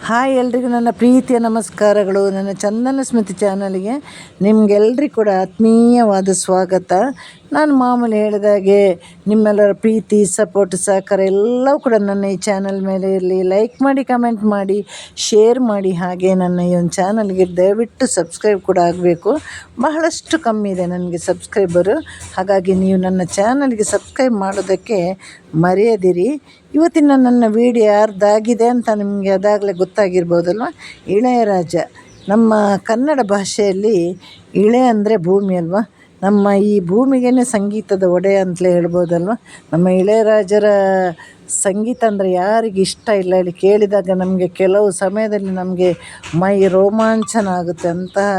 Hi ಎಲ್ರಿಗೂ ನನ್ನ ಪ್ರೀತಿಯ ನಮಸ್ಕಾರಗಳು. ನನ್ನ ಚಂದನ ಸ್ಮೃತಿ ಚಾನಲ್ಗೆ ನಿಮಗೆಲ್ರಿಗೂ ಕೂಡ ಆತ್ಮೀಯವಾದ ಸ್ವಾಗತ. ನಾನು ಮಾಮೂಲಿ ಹೇಳಿದಾಗೆ ನಿಮ್ಮೆಲ್ಲರ ಪ್ರೀತಿ, ಸಪೋರ್ಟ್, ಸಹಕಾರ ಎಲ್ಲವೂ ಕೂಡ ನನ್ನ ಈ ಚಾನಲ್ ಮೇಲೆ ಇರಲಿ. ಲೈಕ್ ಮಾಡಿ, ಕಮೆಂಟ್ ಮಾಡಿ, ಶೇರ್ ಮಾಡಿ. ಹಾಗೆ ನನ್ನ ಈ ಒಂದು ಚಾನಲ್ಗೆ ದಯವಿಟ್ಟು ಸಬ್ಸ್ಕ್ರೈಬ್ ಕೂಡ ಆಗಬೇಕು. ಬಹಳಷ್ಟು ಕಮ್ಮಿ ಇದೆ ನನಗೆ ಸಬ್ಸ್ಕ್ರೈಬರು. ಹಾಗಾಗಿ ನೀವು ನನ್ನ ಚಾನಲ್ಗೆ ಸಬ್ಸ್ಕ್ರೈಬ್ ಮಾಡೋದಕ್ಕೆ ಮರೆಯದಿರಿ. ಇವತ್ತಿನ ನನ್ನ ವಿಡಿಯೋ ಯಾರ್ದಾಗಿದೆ ಅಂತ ನಿಮಗೆ ಅದಾಗಲೇ ಗೊತ್ತಾಗಿರ್ಬೋದಲ್ವ. ಇಳೆಯರಾಜ. ನಮ್ಮ ಕನ್ನಡ ಭಾಷೆಯಲ್ಲಿ ಇಳೆ ಅಂದರೆ ಭೂಮಿ ಅಲ್ವ. ನಮ್ಮ ಈ ಭೂಮಿಗೇ ಸಂಗೀತದ ಒಡೆಯ ಅಂತಲೇ ಹೇಳ್ಬೋದಲ್ವ. ನಮ್ಮ ಇಳೆಯರಾಜರ ಸಂಗೀತ ಅಂದರೆ ಯಾರಿಗೆ ಇಷ್ಟ ಇಲ್ಲ ಹೇಳಿ. ಕೇಳಿದಾಗ ನಮಗೆ ಕೆಲವು ಸಮಯದಲ್ಲಿ ನಮಗೆ ಮೈ ರೋಮಾಂಚನ ಆಗುತ್ತೆ. ಅಂತಹ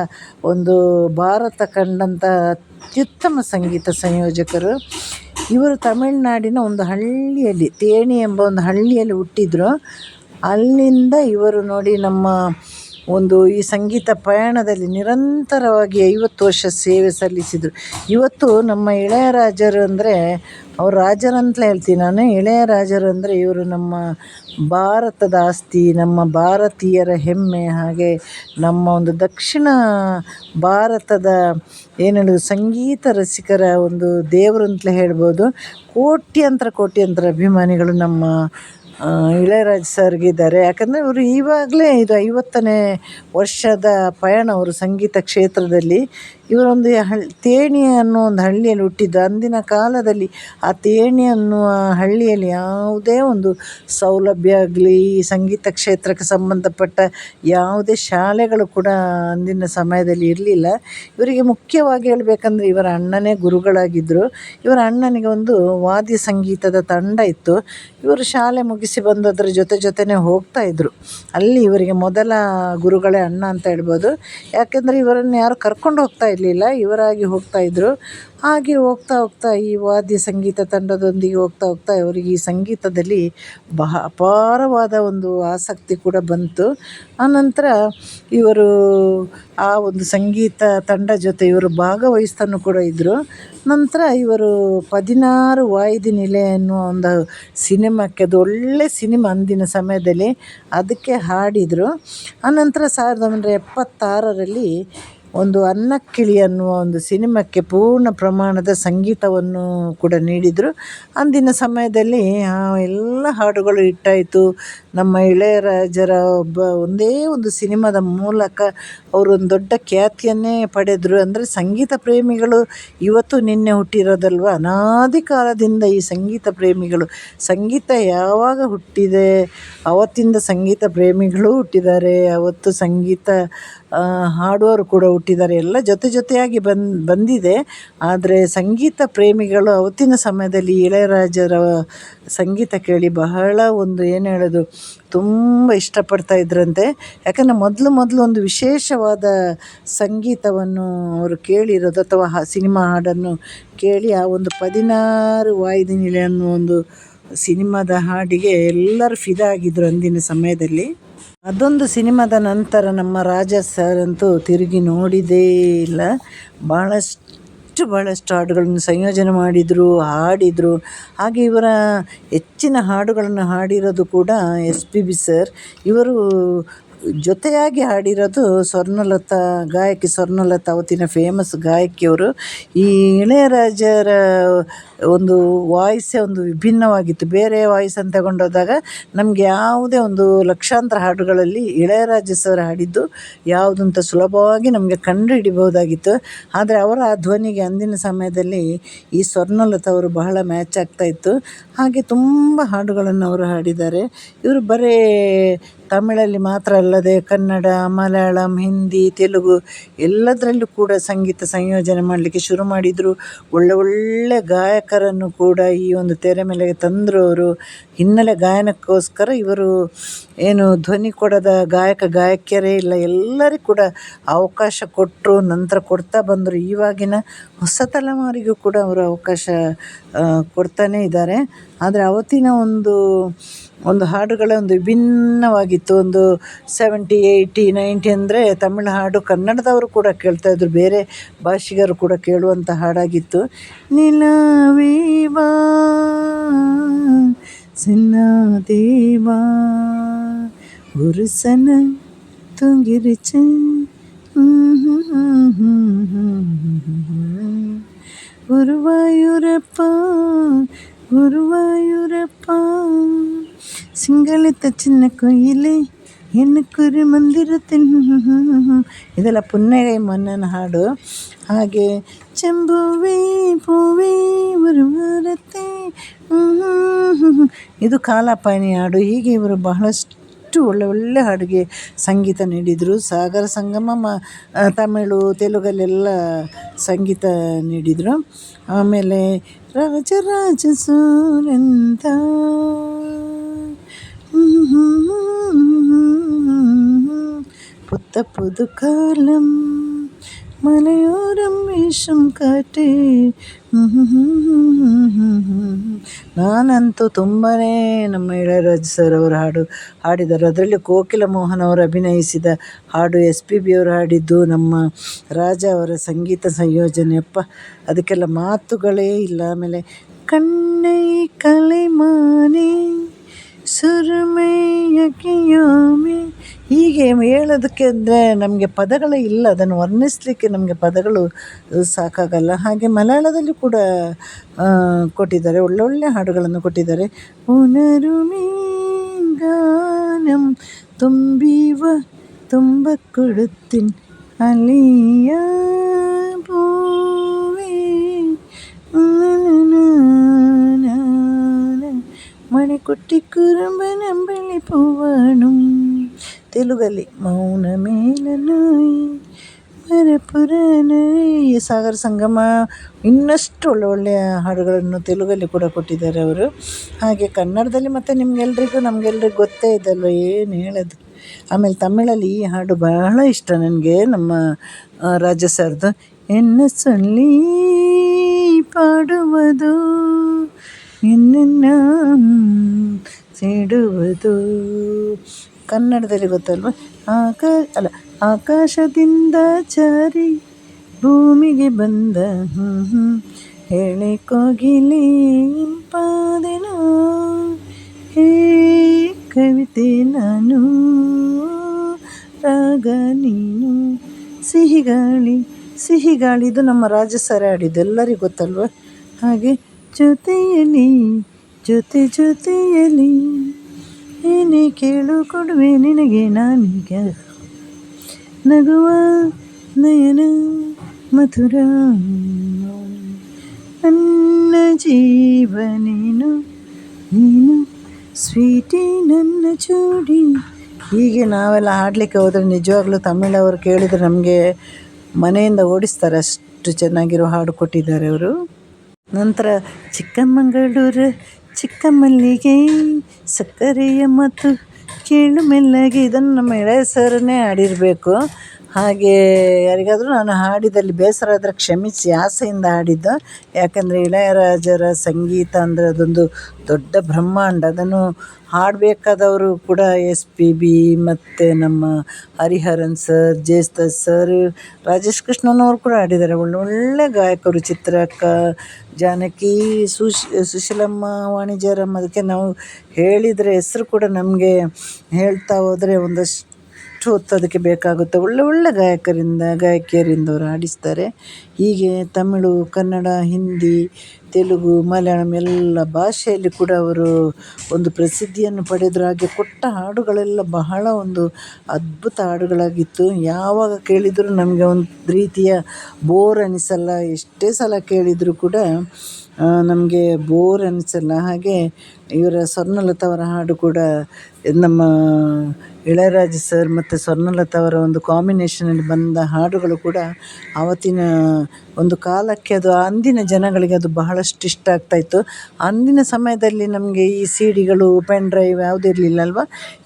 ಒಂದು ಭಾರತ ಕಂಡಂತಹ ಅತ್ಯುತ್ತಮ ಸಂಗೀತ ಸಂಯೋಜಕರು ಇವರು. ತಮಿಳುನಾಡಿನ ಒಂದು ಹಳ್ಳಿಯಲ್ಲಿ, ತೇಣಿ ಎಂಬ ಒಂದು ಹಳ್ಳಿಯಲ್ಲಿ ಹುಟ್ಟಿದರು. ಅಲ್ಲಿಂದ ಇವರು ನೋಡಿ ನಮ್ಮ ಒಂದು ಈ ಸಂಗೀತ ಪಯಣದಲ್ಲಿ ನಿರಂತರವಾಗಿ 50 ವರ್ಷ ಸೇವೆ ಸಲ್ಲಿಸಿದರು. ಇವತ್ತು ನಮ್ಮ ಇಳೆಯರಾಜರು ಅಂದರೆ ಅವ್ರು ರಾಜರಂತಲೇ ಹೇಳ್ತೀನಿ ನಾನು. ಇಳೆಯರಾಜರು ಅಂದರೆ ಇವರು ನಮ್ಮ ಭಾರತದ ಆಸ್ತಿ, ನಮ್ಮ ಭಾರತೀಯರ ಹೆಮ್ಮೆ. ಹಾಗೆ ನಮ್ಮ ಒಂದು ದಕ್ಷಿಣ ಭಾರತದ ಏನು ಹೇಳೋದು, ಸಂಗೀತ ರಸಿಕರ ಒಂದು ದೇವರು ಅಂತಲೇ ಹೇಳ್ಬೋದು. ಕೋಟ್ಯಂತರ ಅಭಿಮಾನಿಗಳು ನಮ್ಮ ಇಳೆಯರಾಜ ಸರ್ಗಿದ್ದಾರೆ. ಯಾಕಂದರೆ ಇವರು ಇವಾಗಲೇ ಇದು 50ನೇ ವರ್ಷದ ಪಯಣ ಅವರು ಸಂಗೀತ ಕ್ಷೇತ್ರದಲ್ಲಿ. ಇವರೊಂದು ತೇಣಿ ಅನ್ನೋ ಒಂದು ಹಳ್ಳಿಯಲ್ಲಿ ಹುಟ್ಟಿದ್ದು. ಅಂದಿನ ಕಾಲದಲ್ಲಿ ಆ ತೇಣಿ ಅನ್ನುವ ಹಳ್ಳಿಯಲ್ಲಿ ಯಾವುದೇ ಒಂದು ಸೌಲಭ್ಯ ಆಗಲಿ, ಸಂಗೀತ ಕ್ಷೇತ್ರಕ್ಕೆ ಸಂಬಂಧಪಟ್ಟ ಯಾವುದೇ ಶಾಲೆಗಳು ಕೂಡ ಅಂದಿನ ಸಮಯದಲ್ಲಿ ಇರಲಿಲ್ಲ. ಇವರಿಗೆ ಮುಖ್ಯವಾಗಿ ಹೇಳಬೇಕಂದ್ರೆ ಇವರ ಅಣ್ಣನೇ ಗುರುಗಳಾಗಿದ್ದರು. ಇವರ ಅಣ್ಣನಿಗೆ ಒಂದು ವಾದ್ಯ ಸಂಗೀತದ ತಂಡ ಇತ್ತು. ಇವರು ಶಾಲೆ ಮುಗಿಸಿ ಬಂದದ್ರ ಜೊತೆನೇ ಹೋಗ್ತಾಯಿದ್ರು. ಅಲ್ಲಿ ಇವರಿಗೆ ಮೊದಲ ಗುರುಗಳೇ ಅಣ್ಣ ಅಂತ ಹೇಳ್ಬೋದು. ಯಾಕೆಂದರೆ ಇವರನ್ನು ಯಾರು ಕರ್ಕೊಂಡು ಹೋಗ್ತಾ ಇರಲಿಲ್ಲ, ಇವರಾಗಿ ಹೋಗ್ತಾಯಿದ್ರು. ಹಾಗೆ ಹೋಗ್ತಾ ಈ ವಾದ್ಯ ಸಂಗೀತ ತಂಡದೊಂದಿಗೆ ಹೋಗ್ತಾ ಇವರಿಗೆ ಈ ಸಂಗೀತದಲ್ಲಿ ಅಪಾರವಾದ ಒಂದು ಆಸಕ್ತಿ ಕೂಡ ಬಂತು. ಆನಂತರ ಇವರು ಆ ಒಂದು ಸಂಗೀತ ತಂಡ ಜೊತೆ ಇವರು ಭಾಗವಹಿಸ್ತಾನೂ ಕೂಡ ಇದ್ದರು. ನಂತರ ಇವರು 16 ವಾಯಿದಿನಿಲೆ ಅನ್ನುವ ಒಂದು ಸಿನಿಮಾಕ್ಕೆ, ಅದು ಒಳ್ಳೆ ಸಿನಿಮಾ ಅಂದಿನ ಸಮಯದಲ್ಲಿ, ಅದಕ್ಕೆ ಹಾಡಿದರು. ಆನಂತರ 1976ರಲ್ಲಿ ಒಂದು ಅನ್ನಕ್ಕಿಳಿ ಅನ್ನುವ ಒಂದು ಸಿನಿಮಾಕ್ಕೆ ಪೂರ್ಣ ಪ್ರಮಾಣದ ಸಂಗೀತವನ್ನು ಕೂಡ ನೀಡಿದರು. ಅಂದಿನ ಸಮಯದಲ್ಲಿ ಎಲ್ಲ ಹಾಡುಗಳು ಹಿಟ್ಟಾಯಿತು. ನಮ್ಮ ಇಳೆಯರಾಜರ ಒಂದೇ ಒಂದು ಸಿನಿಮಾದ ಮೂಲಕ ಅವರು ಒಂದು ದೊಡ್ಡ ಖ್ಯಾತಿಯನ್ನೇ ಪಡೆದರು. ಅಂದರೆ ಸಂಗೀತ ಪ್ರೇಮಿಗಳು ಇವತ್ತು ನಿನ್ನೆ ಹುಟ್ಟಿರೋದಲ್ವ. ಅನಾದಿ ಕಾಲದಿಂದ ಈ ಸಂಗೀತ ಪ್ರೇಮಿಗಳು, ಸಂಗೀತ ಯಾವಾಗ ಹುಟ್ಟಿದೆ ಅವತ್ತಿಂದ ಸಂಗೀತ ಪ್ರೇಮಿಗಳು ಹುಟ್ಟಿದ್ದಾರೆ, ಅವತ್ತು ಸಂಗೀತ ಹಾಡುವವರು ಕೂಡ ಹುಟ್ಟಿದ್ದಾರೆ. ಎಲ್ಲ ಜೊತೆಯಾಗಿ ಬಂದಿದೆ. ಆದರೆ ಸಂಗೀತ ಪ್ರೇಮಿಗಳು ಅವತ್ತಿನ ಸಮಯದಲ್ಲಿ ಇಳೆಯರಾಜರ ಸಂಗೀತ ಕೇಳಿ ಬಹಳ ಒಂದು ಏನು ಹೇಳೋದು, ತುಂಬ ಇಷ್ಟಪಡ್ತಾ ಇದ್ರಂತೆ. ಯಾಕಂದರೆ ಮೊದಲು ಒಂದು ವಿಶೇಷವಾದ ಸಂಗೀತವನ್ನು ಅವರು ಕೇಳಿರೋದು, ಅಥವಾ ಸಿನಿಮಾ ಹಾಡನ್ನು ಕೇಳಿ ಆ ಒಂದು 16 ವಾಯಿದಿನಿಲೆ ಅನ್ನೋ ಒಂದು ಸಿನಿಮಾದ ಹಾಡಿಗೆ ಎಲ್ಲರೂ ಫಿದಾ ಆಗಿದ್ದರು ಅಂದಿನ ಸಮಯದಲ್ಲಿ. ಅದೊಂದು ಸಿನಿಮಾದ ನಂತರ ನಮ್ಮ ರಾಜ ಸರ್ ಅಂತೂ ತಿರುಗಿ ನೋಡಿದೇ ಇಲ್ಲ. ಭಾಳಷ್ಟು ಹಾಡುಗಳನ್ನು ಸಂಯೋಜನೆ ಮಾಡಿದರು, ಹಾಡಿದರು. ಹಾಗೆ ಇವರ ಹೆಚ್ಚಿನ ಹಾಡುಗಳನ್ನು ಹಾಡಿರೋದು ಕೂಡ SPB ಸರ್. ಇವರು ಜೊತೆಯಾಗಿ ಹಾಡಿರೋದು ಗಾಯಕಿ ಸ್ವರ್ಣಲತಾ, ಅವತ್ತಿನ ಫೇಮಸ್ ಗಾಯಕಿಯವರು. ಈ ಇಳೆಯರಾಜರ ಒಂದು ವಾಯ್ಸೇ ಒಂದು ವಿಭಿನ್ನವಾಗಿತ್ತು. ಬೇರೆ ವಾಯ್ಸನ್ನು ತಗೊಂಡೋದಾಗ ನಮಗೆ ಯಾವುದೇ ಒಂದು ಲಕ್ಷಾಂತರ ಹಾಡುಗಳಲ್ಲಿ ಇಳೆಯರಾಜ ಸರ್ ಹಾಡಿದ್ದು ಯಾವುದು ಅಂತ ಸುಲಭವಾಗಿ ನಮಗೆ ಕಂಡು ಹಿಡಿಬೋದಾಗಿತ್ತು. ಆದರೆ ಅವರ ಆ ಧ್ವನಿಗೆ ಅಂದಿನ ಸಮಯದಲ್ಲಿ ಈ ಸ್ವರ್ಣಲತಾ ಅವರು ಬಹಳ ಮ್ಯಾಚ್ ಆಗ್ತಾಯಿತ್ತು. ಹಾಗೆ ತುಂಬ ಹಾಡುಗಳನ್ನು ಅವರು ಹಾಡಿದ್ದಾರೆ. ಇವರು ಬರೀ ತಮಿಳಲ್ಲಿ ಮಾತ್ರ ಅಲ್ಲದೆ ಕನ್ನಡ, ಮಲಯಾಳಂ, ಹಿಂದಿ, ತೆಲುಗು ಎಲ್ಲದರಲ್ಲೂ ಕೂಡ ಸಂಗೀತ ಸಂಯೋಜನೆ ಮಾಡಲಿಕ್ಕೆ ಶುರು ಮಾಡಿದರು. ಒಳ್ಳೆ ಗಾಯಕರನ್ನು ಕೂಡ ಈ ಒಂದು ತೆರೆ ಮೇಲೆ ತಂದರು ಅವರು. ಹಿನ್ನೆಲೆ ಗಾಯನಕ್ಕೋಸ್ಕರ ಇವರು ಏನು ಧ್ವನಿ ಕೊಡದ ಗಾಯಕಿಯರೇ ಇಲ್ಲ, ಎಲ್ಲರಿಗೂ ಕೂಡ ಅವಕಾಶ ಕೊಟ್ಟರು. ನಂತರ ಕೊಡ್ತಾ ಬಂದರು. ಇವಾಗಿನ ಹೊಸ ತಲೆಮಾರಿಗೂ ಕೂಡ ಅವರು ಅವಕಾಶ ಕೊಡ್ತಾನೇ ಇದ್ದಾರೆ. ಆದರೆ ಅವತ್ತಿನ ಒಂದು ಹಾಡುಗಳೇ ಒಂದು ವಿಭಿನ್ನವಾಗಿತ್ತು. ಒಂದು 70, 80, 90 ಅಂದರೆ ತಮಿಳು ಹಾಡು ಕನ್ನಡದವರು ಕೂಡ ಕೇಳ್ತಾಯಿದ್ರು, ಬೇರೆ ಭಾಷಿಗರು ಕೂಡ ಕೇಳುವಂಥ ಹಾಡಾಗಿತ್ತು. ನಿಲವೇ ಬಾ ಸಿನ್ನ ದೇವಾ ಗುರುಸನ ತುಂಗಿರಿಚ ಗುರುವಾಯೂರಪ್ಪ ಗುರುವಾಯೂರಪ್ಪ ಸಿಂಗಳಿತ ಚಿನ್ನ ಕೊಯ್ಲೆ ಹೆಣ್ಣು ಕುರಿ ಮಂದಿರ ಇದೆಲ್ಲ ಪುಣ್ಯಗೈ ಮೊನ್ನನ ಹಾಡು. ಹಾಗೆ ಚೆಂಬುವೆ ಪೂವೆ ಬರುವರತೆ ಇದು ಕಾಲಪಾನಿ ಹಾಡು. ಹೀಗೆ ಇವರು ಬಹಳಷ್ಟು ಒಳ್ಳೆ ಹಾಡಿಗೆ ಸಂಗೀತ ನೀಡಿದರು. ಸಾಗರ ಸಂಗಮ ತಮಿಳು ತೆಲುಗಲ್ಲೆಲ್ಲ ಸಂಗೀತ ನೀಡಿದರು. ಆಮೇಲೆ ರಾಜರಾಜ ಸೂರಂತ புத்த புது காலம் மலையோரம் வீசும் ಕಾಟೆ ನಾನಂತೂ ತುಂಬಾ ನಮ್ಮ ಇಳಯರಾಜ ಸರ್ ಅವರ ಹಾಡು ಹಾಡಿದ್ದಾರೆ. ಅದರಲ್ಲಿ ಕೋಕಿಲ ಮೋಹನ್ ಅವರು ಅಭಿನಯಿಸಿದ ಹಾಡು, SPB ಅವರು ಹಾಡಿದ್ದು, ನಮ್ಮ ರಾಜ ಅವರ ಸಂಗೀತ ಸಂಯೋಜನೆ. ಅಪ್ಪ ಅದಕ್ಕೆಲ್ಲ ಮಾತುಗಳೇ ಇಲ್ಲ. ಆಮೇಲೆ ಕಣ್ಣೈ ಕಲೆಮಾನೆ ಸುರಮೈಯಕಿಯಾಮೆ ಹೀಗೆ ಹೇಳೋದಕ್ಕೆ ಅಂದರೆ ನಮಗೆ ಪದಗಳೇ ಇಲ್ಲ, ಅದನ್ನು ವರ್ಣಿಸಲಿಕ್ಕೆ ನಮಗೆ ಪದಗಳು ಸಾಕಾಗಲ್ಲ. ಹಾಗೆ ಮಲಯಾಳದಲ್ಲಿ ಕೂಡ ಕೊಟ್ಟಿದ್ದಾರೆ, ಒಳ್ಳೊಳ್ಳೆ ಹಾಡುಗಳನ್ನು ಕೊಟ್ಟಿದ್ದಾರೆ. ಪುನರುಮಿ ಗಾನಂ ತುಂಬಿವ ತುಂಬ ಕೊಡುತ್ತೀನಿ ಅಲಿಯ ಪೂವೇ ಮಣೆ ಕೊಟ್ಟಿ ಕುರುಂಬ ನಂಬಳಿ ಪೂವಾಣು ತೆಲುಗಲ್ಲಿ ಮೌನ ಮೇಲನಾಯಿ ಮರಪುರನಾಯಿ ಸಾಗರ ಸಂಗಮ ಇನ್ನಷ್ಟು ಒಳ್ಳೆಯ ಹಾಡುಗಳನ್ನು ತೆಲುಗಲ್ಲಿ ಕೂಡ ಕೊಟ್ಟಿದ್ದಾರೆ ಅವರು. ಹಾಗೆ ಕನ್ನಡದಲ್ಲಿ ಮತ್ತು ನಮಗೆಲ್ರಿಗೂ ಗೊತ್ತೇ ಇದಲ್ವ, ಏನು ಹೇಳೋದು. ಆಮೇಲೆ ತಮಿಳಲ್ಲಿ ಈ ಹಾಡು ಬಹಳ ಇಷ್ಟ ನನಗೆ, ನಮ್ಮ ರಾಜ ಸರ್ದು. ಎನ್ನ ಸೊಲ್ಲಿ ಪಾಡುವುದು ಎನ್ನ ಸೇಡುವುದು. ಕನ್ನಡದಲ್ಲಿ ಗೊತ್ತಲ್ವ, ಆಕಾಶದಿಂದ ಜಾರಿ ಭೂಮಿಗೆ ಬಂದ ಹೇಳಿ ಕೋಗಿಲೆ ಇಂಪಾದೆನೋ ಹೇ ಕವಿತೆ ನಾನು ರಾಗ ನೀನು ಸಿಹಿಗಾಳಿ ಸಿಹಿಗಾಳಿ ಇದು ನಮ್ಮ ರಾಜ ಸರ್ ಹಾಡಿದ್ದು, ಎಲ್ಲರಿಗೂ ಗೊತ್ತಲ್ವ. ಹಾಗೆ ಜೊತೆಯಲ್ಲಿ ಜೊತೆಯಲ್ಲಿ ಏನೇ ಕೇಳು ಕೊಡುವೆ ನಿನಗೆ ನಾನೀಗ ನಗುವ ನಯನ ಮಧುರ ನನ್ನ ಜೀವನೇನು ನೀನು ಸ್ವೀಟಿ ನನ್ನ ಜೋಡಿ. ಹೀಗೆ ನಾವೆಲ್ಲ ಹಾಡಲಿಕ್ಕೆ ಹೋದರೆ ನಿಜವಾಗ್ಲೂ ತಮಿಳವರು ಕೇಳಿದರೆ ನಮಗೆ ಮನೆಯಿಂದ ಓಡಿಸ್ತಾರೆ, ಅಷ್ಟು ಚೆನ್ನಾಗಿರೋ ಹಾಡು ಕೊಟ್ಟಿದ್ದಾರೆ ಅವರು. ನಂತರ ಚಿಕ್ಕಮಗಳೂರು ಚಿಕ್ಕ ಮಲ್ಲಿಗೆ ಸಕ್ಕರೆಯ ಮತ್ತು ಕೇಳು ಮೆಲ್ಲಗೆ, ಇದನ್ನು ನಮ್ಮ ಇಳೆಯ ಸರನ್ನೇ ಹಾಡಿರಬೇಕು. ಹಾಗೆ ಯಾರಿಗಾದರೂ ನಾನು ಹಾಡಿದಲ್ಲಿ ಬೇಸರ ಆದರೆ ಕ್ಷಮಿಸಿ, ಆಸೆಯಿಂದ ಹಾಡಿದ್ದು. ಯಾಕಂದರೆ ಇಳೆಯರಾಜರ ಸಂಗೀತ ಅಂದರೆ ಅದೊಂದು ದೊಡ್ಡ ಬ್ರಹ್ಮಾಂಡ. ಅದನ್ನು ಹಾಡಬೇಕಾದವರು ಕೂಡ SPB ಮತ್ತು ನಮ್ಮ ಹರಿಹರನ್ ಸರ್, ಜೇಸ್ದಾಸ್ ಸರ್, ರಾಜೇಶ್ ಕೃಷ್ಣನವರು ಕೂಡ ಹಾಡಿದ್ದಾರೆ. ಒಳ್ಳೊಳ್ಳೆ ಗಾಯಕರು, ಚಿತ್ರಕ್ಕ, ಜಾನಕಿ, ಸುಶೀಲಮ್ಮ, ವಾಣಿಜ್ಯರಮ್ಮ. ಅದಕ್ಕೆ ನಾವು ಹೇಳಿದರೆ ಹೆಸರು ಕೂಡ ನಮಗೆ ಹೇಳ್ತಾ ಹೋದರೆ ಒಂದಷ್ಟು ಹೊತ್ತು ಅದಕ್ಕೆ ಬೇಕಾಗುತ್ತೆ. ಒಳ್ಳೆ ಗಾಯಕಿಯರಿಂದ ಅವರು ಹಾಡಿಸ್ತಾರೆ. ಹೀಗೆ ತಮಿಳು, ಕನ್ನಡ, ಹಿಂದಿ, ತೆಲುಗು, ಮಲಯಾಳಂ ಎಲ್ಲ ಭಾಷೆಯಲ್ಲಿ ಕೂಡ ಅವರು ಒಂದು ಪ್ರಸಿದ್ಧಿಯನ್ನು ಪಡೆದರು. ಹಾಗೆ ಕೊಟ್ಟ ಹಾಡುಗಳೆಲ್ಲ ಬಹಳ ಒಂದು ಅದ್ಭುತ ಹಾಡುಗಳಾಗಿತ್ತು. ಯಾವಾಗ ಕೇಳಿದರೂ ನಮಗೆ ಒಂದು ರೀತಿಯ ಬೋರ್ ಅನಿಸಲ್ಲ, ಎಷ್ಟೇ ಸಲ ಕೇಳಿದರೂ ಕೂಡ ನಮಗೆ ಬೋರ್ ಅನಿಸಲ್ಲ. ಹಾಗೆ ಇವರ ಸ್ವರ್ಣಲತಾ ಅವರ ಹಾಡು ಕೂಡ, ನಮ್ಮ ಇಳೆಯರಾಜ ಸರ್ ಮತ್ತು ಸ್ವರ್ಣಲತಾ ಅವರ ಒಂದು ಕಾಂಬಿನೇಷನಲ್ಲಿ ಬಂದ ಹಾಡುಗಳು ಕೂಡ ಆವತ್ತಿನ ಒಂದು ಕಾಲಕ್ಕೆ ಅದು ಅಂದಿನ ಜನಗಳಿಗೆ ಅದು ಬಹಳಷ್ಟು ಇಷ್ಟ ಆಗ್ತಾಯಿತ್ತು. ಅಂದಿನ ಸಮಯದಲ್ಲಿ ನಮಗೆ ಈ CDಗಳು, ಪೆನ್ ಡ್ರೈವ್ ಯಾವುದೂ ಇರಲಿಲ್ಲ ಅಲ್ವ.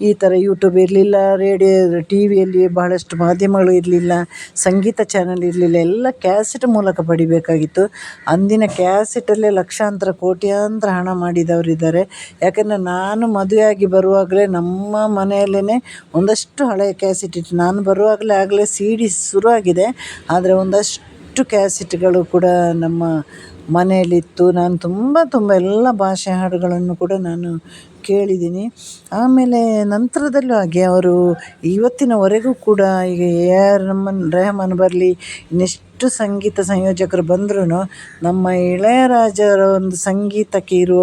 ಈ ಥರ ಯೂಟ್ಯೂಬ್ ಇರಲಿಲ್ಲ, ರೇಡಿಯೋ TV ಬಹಳಷ್ಟು ಮಾಧ್ಯಮಗಳು ಇರಲಿಲ್ಲ, ಸಂಗೀತ ಚಾನಲ್ ಇರಲಿಲ್ಲ. ಎಲ್ಲ ಕ್ಯಾಸೆಟ್ ಮೂಲಕ ಪಡಿಬೇಕಾಗಿತ್ತು. ಅಂದಿನ ಕ್ಯಾಸೆಟಲ್ಲೇ ಲಕ್ಷಾಂತರ ಕೋಟ್ಯಾಂತರ ಹಣ ಮಾಡಿದವರಿದ್ದಾರೆ. ಯಾಕಂದರೆ ನಾನು ಮದುವೆಯಾಗಿ ಬರುವಾಗಲೇ ನಮ್ಮ ಮನೆಯಲ್ಲೇ ಒಂದಷ್ಟು ಹಳೆಯ ಕ್ಯಾಸೆಟ್ ಇತ್ತು. ನಾನು ಬರುವಾಗಲೇ CD ಶುರುವಾಗಿದೆ, ಆದರೆ ಒಂದಷ್ಟು ಕ್ಯಾಸೆಟ್ಗಳು ಕೂಡ ನಮ್ಮ ಮನೆಯಲ್ಲಿತ್ತು. ನಾನು ತುಂಬ ಎಲ್ಲ ಭಾಷೆ ಹಾಡುಗಳನ್ನು ಕೂಡ ನಾನು ಕೇಳಿದ್ದೀನಿ. ಆಮೇಲೆ ನಂತರದಲ್ಲೂ ಹಾಗೆ ಅವರು ಇವತ್ತಿನವರೆಗೂ ಕೂಡ ಈಗ ರೆಹಮಾನ್ ಬರಲಿ, ಇನ್ನೆಷ್ಟು ಸಂಗೀತ ಸಂಯೋಜಕರು ಬಂದ್ರೂ ನಮ್ಮ ಇಳೆಯರಾಜರ ಒಂದು ಸಂಗೀತಕ್ಕೆ ಇರುವ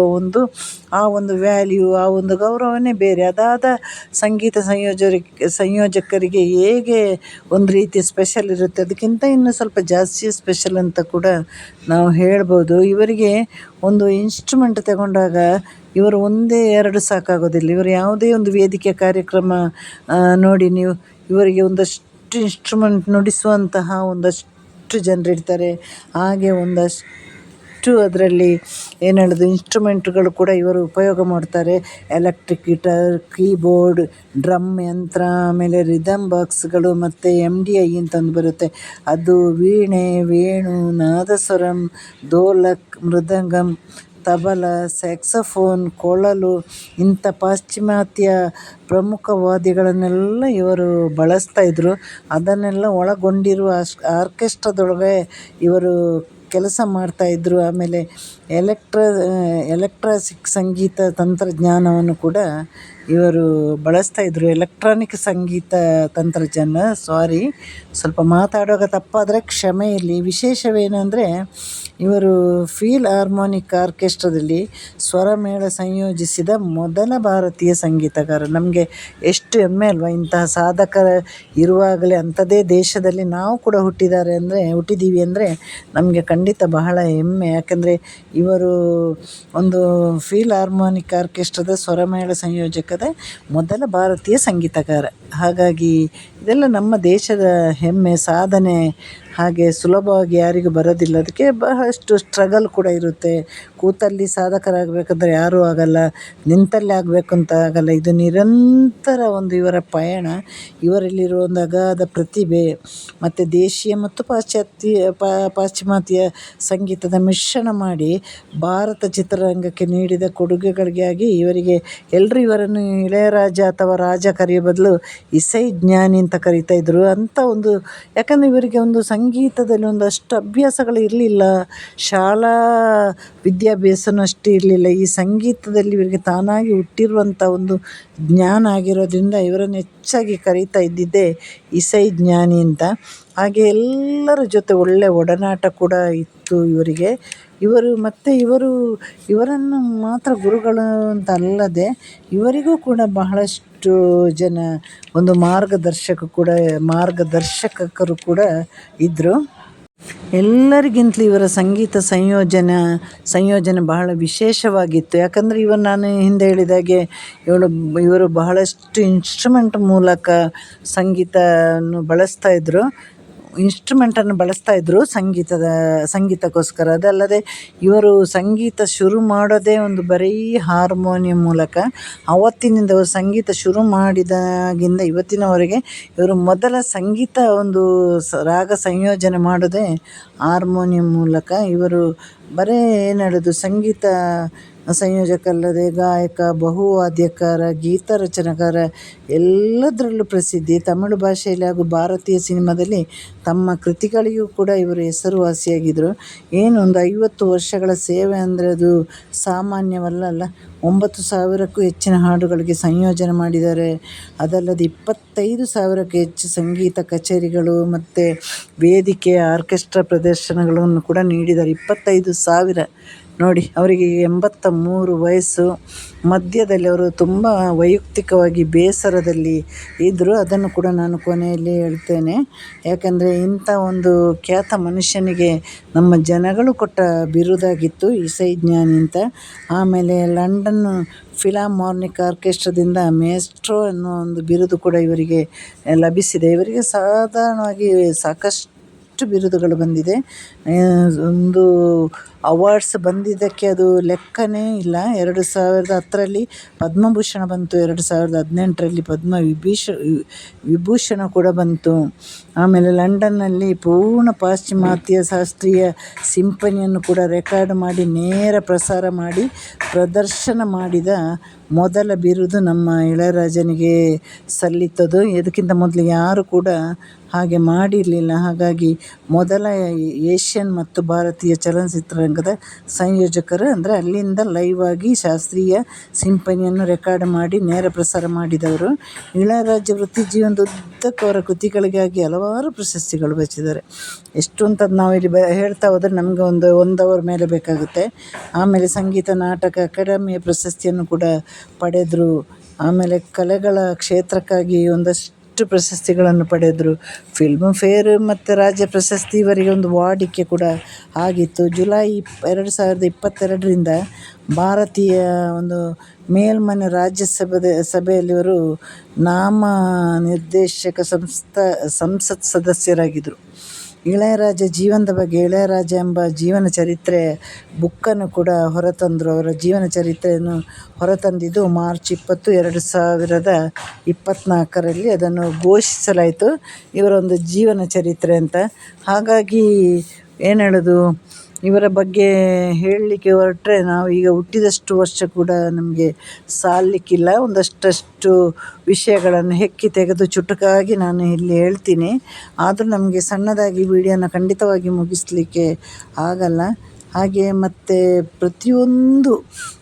ಆ ಒಂದು ವ್ಯಾಲ್ಯೂ, ಆ ಒಂದು ಗೌರವನೇ ಬೇರೆ. ಅದಾದ ಸಂಗೀತ ಸಂಯೋಜಕರಿಗೆ ಹೇಗೆ ಒಂದು ರೀತಿ ಸ್ಪೆಷಲ್ ಇರುತ್ತೆ, ಅದಕ್ಕಿಂತ ಇನ್ನೂ ಸ್ವಲ್ಪ ಜಾಸ್ತಿ ಸ್ಪೆಷಲ್ ಅಂತ ಕೂಡ ನಾವು ಹೇಳ್ಬೋದು. ಇವರಿಗೆ ಒಂದು ಇನ್ಸ್ಟ್ರುಮೆಂಟ್ ತಗೊಂಡಾಗ ಇವರು 1-2 ಸಾಕಾಗೋದಿಲ್ಲ. ಇವರು ಯಾವುದೇ ಒಂದು ವೇದಿಕೆ ಕಾರ್ಯಕ್ರಮ ನೋಡಿ ನೀವು, ಇವರಿಗೆ ಒಂದಷ್ಟು ಇನ್ಸ್ಟ್ರುಮೆಂಟ್ ನುಡಿಸುವಂತಹ ಒಂದಷ್ಟು ಜನರಿರ್ತಾರೆ. ಹಾಗೆ ಒಂದಷ್ಟು ಅದರಲ್ಲಿ ಏನು ಹೇಳೋದು, ಇನ್ಸ್ಟ್ರುಮೆಂಟ್ಗಳು ಕೂಡ ಇವರು ಉಪಯೋಗ ಮಾಡ್ತಾರೆ. ಎಲೆಕ್ಟ್ರಿಕ್ ಗಿಟಾರ್, ಕೀಬೋರ್ಡ್, ಡ್ರಮ್ ಯಂತ್ರ, ಆಮೇಲೆ ರಿದಮ್ ಬಾಕ್ಸ್ಗಳು, ಮತ್ತು MDI ಅಂತಂದು ಬರುತ್ತೆ, ಅದು ವೀಣೆ, ವೇಣು, ನಾದಸ್ವರಂ, ಡೋಲಕ್, ಮೃದಂಗಂ, ತಬಲ, ಸ್ಯಾಕ್ಸೋಫೋನ್, ಕೊಳಲು, ಇಂಥ ಪಾಶ್ಚಿಮಾತ್ಯ ಪ್ರಮುಖ ವಾದ್ಯಗಳನ್ನೆಲ್ಲ ಇವರು ಬಳಸ್ತಾಯಿದ್ರು. ಅದನ್ನೆಲ್ಲ ಒಳಗೊಂಡಿರುವ ಆರ್ಕೆಸ್ಟ್ರಾದೊಳಗೆ ಇವರು ಕೆಲಸ ಮಾಡ್ತಾಯಿದ್ರು. ಆಮೇಲೆ ಎಲೆಕ್ಟ್ರಾನಿಕ್ ಸಂಗೀತ ತಂತ್ರಜ್ಞಾನವನ್ನು ಕೂಡ ಇವರು ಬಳಸ್ತಾಯಿದ್ರು. ಎಲೆಕ್ಟ್ರಾನಿಕ್ ಸಂಗೀತ ತಂತ್ರಜ್ಞಾನ, ಸ್ವಲ್ಪ ಮಾತಾಡುವಾಗ ತಪ್ಪಾದರೆ ಕ್ಷಮೆ ಇರಲಿ. ವಿಶೇಷವೇನೆಂದರೆ ಇವರು ಫೀಲ್ ಹಾರ್ಮೋನಿಕ್ ಆರ್ಕೆಸ್ಟ್ರಾದಲ್ಲಿ ಸ್ವರಮೇಳ ಸಂಯೋಜಿಸಿದ ಮೊದಲ ಭಾರತೀಯ ಸಂಗೀತಗಾರ. ನಮಗೆ ಎಷ್ಟು ಹೆಮ್ಮೆ ಅಲ್ವಾ, ಇಂತಹ ಸಾಧಕರ ಇರುವಾಗಲೇ ಅಂಥದ್ದೇ ದೇಶದಲ್ಲಿ ನಾವು ಕೂಡ ಹುಟ್ಟಿದ್ದೀವಿ ಅಂದರೆ ನಮಗೆ ಖಂಡಿತ ಬಹಳ ಹೆಮ್ಮೆ. ಯಾಕಂದರೆ ಇವರು ಒಂದು ಫೀಲ್ ಹಾರ್ಮೋನಿಕ್ ಆರ್ಕೆಸ್ಟ್ರಾದ ಸ್ವರಮೇಳ ಸಂಯೋಜಕದ ಮೊದಲ ಭಾರತೀಯ ಸಂಗೀತಗಾರ. ಹಾಗಾಗಿ ಇದೆಲ್ಲ ನಮ್ಮ ದೇಶದ ಹೆಮ್ಮೆ, ಸಾಧನೆ. ಹಾಗೆ ಸುಲಭವಾಗಿ ಯಾರಿಗೂ ಬರೋದಿಲ್ಲ, ಅದಕ್ಕೆ ಬಹಳಷ್ಟು ಸ್ಟ್ರಗಲ್ ಕೂಡ ಇರುತ್ತೆ. ಕೂತಲ್ಲಿ ಸಾಧಕರಾಗಬೇಕಂದ್ರೆ ಯಾರೂ ಆಗಲ್ಲ, ನಿಂತಲ್ಲಿ ಆಗಬೇಕು ಅಂತ ಆಗಲ್ಲ. ಇದು ನಿರಂತರ ಒಂದು ಇವರ ಪಯಣ. ಇವರಲ್ಲಿರುವ ಒಂದು ಅಗಾಧ ಪ್ರತಿಭೆ ಮತ್ತು ದೇಶೀಯ ಮತ್ತು ಪಾಶ್ಚಿಮಾತ್ಯ ಸಂಗೀತದ ಮಿಶ್ರಣ ಮಾಡಿ ಭಾರತ ಚಿತ್ರರಂಗಕ್ಕೆ ನೀಡಿದ ಕೊಡುಗೆಗಳಿಗಾಗಿ ಎಲ್ಲರೂ ಇವರನ್ನು ಇಳೆಯರಾಜ ಅಥವಾ ರಾಜ ಕರೆಯೋ ಬದಲು ಇಸೈ ಜ್ಞಾನಿ ಅಂತ ಕರೀತಾಯಿದ್ರು ಅಂತ ಒಂದು. ಯಾಕಂದರೆ ಇವರಿಗೆ ಒಂದು ಸಂಗೀತದಲ್ಲಿ ಒಂದಷ್ಟು ಅಭ್ಯಾಸಗಳು ಇರಲಿಲ್ಲ, ಶಾಲಾ ವಿದ್ಯಾಭ್ಯಾಸನೂ ಅಷ್ಟು ಇರಲಿಲ್ಲ. ಈ ಸಂಗೀತದಲ್ಲಿ ಇವರಿಗೆ ತಾನಾಗಿ ಹುಟ್ಟಿರುವಂಥ ಒಂದು ಜ್ಞಾನ ಆಗಿರೋದ್ರಿಂದ ಇವರನ್ನು ಹೆಚ್ಚಾಗಿ ಕರೀತಾ ಇದ್ದಿದ್ದೇ ಇಸೈ ಜ್ಞಾನಿ ಅಂತ. ಹಾಗೆ ಎಲ್ಲರ ಜೊತೆ ಒಳ್ಳೆಯ ಒಡನಾಟ ಕೂಡ ಇತ್ತು ಇವರಿಗೆ. ಇವರನ್ನು ಮಾತ್ರ ಗುರುಗಳು ಅಂತ ಅಲ್ಲದೆ ಇವರಿಗೂ ಕೂಡ ಬಹಳಷ್ಟು ಜನ ಒಂದು ಮಾರ್ಗದರ್ಶಕರು ಕೂಡ ಇದ್ದರು. ಎಲ್ಲರಿಗಿಂತಲೂ ಇವರ ಸಂಗೀತ ಸಂಯೋಜನೆ ಬಹಳ ವಿಶೇಷವಾಗಿತ್ತು. ಯಾಕಂದರೆ ನಾನು ಹಿಂದೆ ಹೇಳಿದಾಗೆ ಇವರು ಬಹಳಷ್ಟು ಇನ್ಸ್ಟ್ರುಮೆಂಟ್ ಮೂಲಕ ಬಳಸ್ತಾಯಿದ್ರು ಸಂಗೀತಕ್ಕೋಸ್ಕರ. ಅದಲ್ಲದೆ ಇವರು ಸಂಗೀತ ಶುರು ಮಾಡೋದೇ ಒಂದು ಬರೀ ಹಾರ್ಮೋನಿಯಂ ಮೂಲಕ. ಆವತ್ತಿನಿಂದ ಅವರು ಸಂಗೀತ ಶುರು ಮಾಡಿದಾಗಿಂದ ಇವತ್ತಿನವರೆಗೆ ಇವರು ಮೊದಲ ಸಂಗೀತ ಒಂದು ರಾಗ ಸಂಯೋಜನೆ ಮಾಡೋದೇ ಹಾರ್ಮೋನಿಯಂ ಮೂಲಕ. ಇವರು ಬರೀ ಸಂಗೀತ ಸಂಯೋಜಕ ಅಲ್ಲದೆ ಗಾಯಕ, ಬಹುವಾದ್ಯಕಾರ, ಗೀತ ರಚನೆಕಾರ, ಎಲ್ಲದರಲ್ಲೂ ಪ್ರಸಿದ್ಧಿ. ತಮಿಳು ಭಾಷೆಯಲ್ಲಿ ಹಾಗೂ ಭಾರತೀಯ ಸಿನಿಮಾದಲ್ಲಿ ತಮ್ಮ ಕೃತಿಗಳಿಗೂ ಕೂಡ ಇವರು ಹೆಸರುವಾಸಿಯಾಗಿದ್ದರು. ಒಂದು 50 ವರ್ಷಗಳ ಸೇವೆ ಅಂದರೆ ಅದು ಸಾಮಾನ್ಯವಲ್ಲ. 9,000ಕ್ಕೂ ಹೆಚ್ಚಿನ ಹಾಡುಗಳಿಗೆ ಸಂಯೋಜನೆ ಮಾಡಿದ್ದಾರೆ. ಅದಲ್ಲದೆ 25,000ಕ್ಕೂ ಹೆಚ್ಚು ಸಂಗೀತ ಕಚೇರಿಗಳು ಮತ್ತು ವೇದಿಕೆ, ಆರ್ಕೆಸ್ಟ್ರಾ ಪ್ರದರ್ಶನಗಳನ್ನು ಕೂಡ ನೀಡಿದ್ದಾರೆ. 25,000 ನೋಡಿ. ಅವರಿಗೆ 83 ವಯಸ್ಸು. ಮಧ್ಯದಲ್ಲಿ ಅವರು ತುಂಬ ವೈಯಕ್ತಿಕವಾಗಿ ಬೇಸರದಲ್ಲಿ ಇದ್ದರು. ಅದನ್ನು ಕೂಡ ನಾನು ಕೊನೆಯಲ್ಲಿ ಹೇಳ್ತೇನೆ. ಯಾಕಂದರೆ ಇಂಥ ಒಂದು ಖ್ಯಾತ ಮನುಷ್ಯನಿಗೆ ನಮ್ಮ ಜನಗಳು ಕೊಟ್ಟ ಬಿರುದಾಗಿತ್ತು ಇಸೈ ಜ್ಞಾನಿ ಅಂತ. ಆಮೇಲೆ ಲಂಡನ್ ಫಿಲಾರ್ಮೋನಿಕ್ ಆರ್ಕೆಸ್ಟ್ರಾದಿಂದ ಮೇಸ್ಟ್ರೋ ಅನ್ನೋ ಒಂದು ಬಿರುದು ಕೂಡ ಇವರಿಗೆ ಲಭಿಸಿದೆ. ಇವರಿಗೆ ಸಾಧಾರಣವಾಗಿ ಸಾಕಷ್ಟು ಬಿರುದುಗಳು ಬಂದಿದೆ. ಒಂದು ಅವಾರ್ಡ್ಸ್ ಬಂದಿದ್ದಕ್ಕೆ ಅದು ಲೆಕ್ಕನೇ ಇಲ್ಲ. 2010ರಲ್ಲಿ ಪದ್ಮಭೂಷಣ ಬಂತು, 2018ರಲ್ಲಿ ವಿಭೂಷಣ ಕೂಡ ಬಂತು. ಆಮೇಲೆ ಲಂಡನ್ನಲ್ಲಿ ಪೂರ್ಣ ಪಾಶ್ಚಿಮಾತ್ಯ ಶಾಸ್ತ್ರೀಯ ಸಿಂಫನಿಯನ್ನು ಕೂಡ ರೆಕಾರ್ಡ್ ಮಾಡಿ ನೇರ ಪ್ರಸಾರ ಮಾಡಿ ಪ್ರದರ್ಶನ ಮಾಡಿದ ಮೊದಲ ಬಿರುದು ನಮ್ಮ ಇಳೆಯರಾಜನಿಗೆ ಸಲ್ಲಿತದು. ಇದಕ್ಕಿಂತ ಮೊದಲು ಯಾರು ಕೂಡ ಹಾಗೆ ಮಾಡಿರಲಿಲ್ಲ. ಹಾಗಾಗಿ ಮೊದಲ ಏಷ್ಯನ್ ಮತ್ತು ಭಾರತೀಯ ಚಲನಚಿತ್ರ ಚಿತ್ರರಂಗದ ಸಂಯೋಜಕರು. ಅಂದರೆ ಅಲ್ಲಿಂದ ಲೈವ್ ಆಗಿ ಶಾಸ್ತ್ರೀಯ ಸಿಂಫನಿಯನ್ನು ರೆಕಾರ್ಡ್ ಮಾಡಿ ನೇರ ಪ್ರಸಾರ ಮಾಡಿದವರು. ಇಳಯರಾಜ ವೃತ್ತಿ ಜೀವನದ ಉದ್ದಕ್ಕೂ ಅವರ ಕೃತಿಗಳಿಗಾಗಿ ಹಲವಾರು ಪ್ರಶಸ್ತಿಗಳು ಬಚ್ಚಿದ್ದಾರೆ. ಎಷ್ಟು ಅಂತ ನಾವು ಇಲ್ಲಿ ಹೇಳ್ತಾ ಹೋದರೆ ನಮಗೆ ಒಂದು ಅವರ್ ಮೇಲೆ ಬೇಕಾಗುತ್ತೆ. ಆಮೇಲೆ ಸಂಗೀತ ನಾಟಕ ಅಕಾಡೆಮಿಯ ಪ್ರಶಸ್ತಿಯನ್ನು ಕೂಡ ಪಡೆದರು. ಆಮೇಲೆ ಕಲೆಗಳ ಕ್ಷೇತ್ರಕ್ಕಾಗಿ ಒಂದಷ್ಟು ಪ್ರಶಸ್ತಿಗಳನ್ನು ಪಡೆದರು. ಫಿಲ್ಮ್ ಫೇರ್ ಮತ್ತು ರಾಜ್ಯ ಪ್ರಶಸ್ತಿ ಇವರಿಗೆ ಒಂದು ವಾಡಿಕೆ ಕೂಡ ಆಗಿತ್ತು. ಜುಲೈ 2022ರಿಂದ ಭಾರತೀಯ ಒಂದು ಮೇಲ್ಮನೆ ಸಭೆಯಲ್ಲಿ ಇವರು ನಾಮ ನಿರ್ದೇಶಕ ಸಂಸತ್ ಸದಸ್ಯರಾಗಿದ್ದರು. ಇಳಯರಾಜ ಜೀವನದ ಬಗ್ಗೆ ಇಳಯರಾಜ ಎಂಬ ಜೀವನ ಚರಿತ್ರೆ ಬುಕ್ಕನ್ನು ಕೂಡ ಹೊರತಂದರು. ಅವರ ಜೀವನ ಚರಿತ್ರೆಯನ್ನು ಹೊರತಂದಿದ್ದು ಮಾರ್ಚ್ 20, 2024ರಲ್ಲಿ ಅದನ್ನು ಘೋಷಿಸಲಾಯಿತು, ಇವರ ಒಂದು ಜೀವನ ಚರಿತ್ರೆ ಅಂತ. ಹಾಗಾಗಿ ಏನು ಹೇಳೋದು, ಇವರ ಬಗ್ಗೆ ಹೇಳಲಿಕ್ಕೆ ಹೊರಟ್ರೆ ನಾವು ಈಗ ಹುಟ್ಟಿದಷ್ಟು ವರ್ಷ ಕೂಡ ನಮಗೆ ಸಾಲಲಿಕ್ಕಿಲ್ಲ. ಒಂದಷ್ಟು ವಿಷಯಗಳನ್ನು ಹೆಕ್ಕಿ ತೆಗೆದು ಚುಟುಕಾಗಿ ನಾನು ಇಲ್ಲಿ ಹೇಳ್ತೀನಿ. ಆದರೂ ನಮಗೆ ಸಣ್ಣದಾಗಿ ವಿಡಿಯೋನ ಖಂಡಿತವಾಗಿ ಮುಗಿಸಲಿಕ್ಕೆ ಆಗಲ್ಲ. ಹಾಗೆ ಮತ್ತು ಪ್ರತಿಯೊಂದು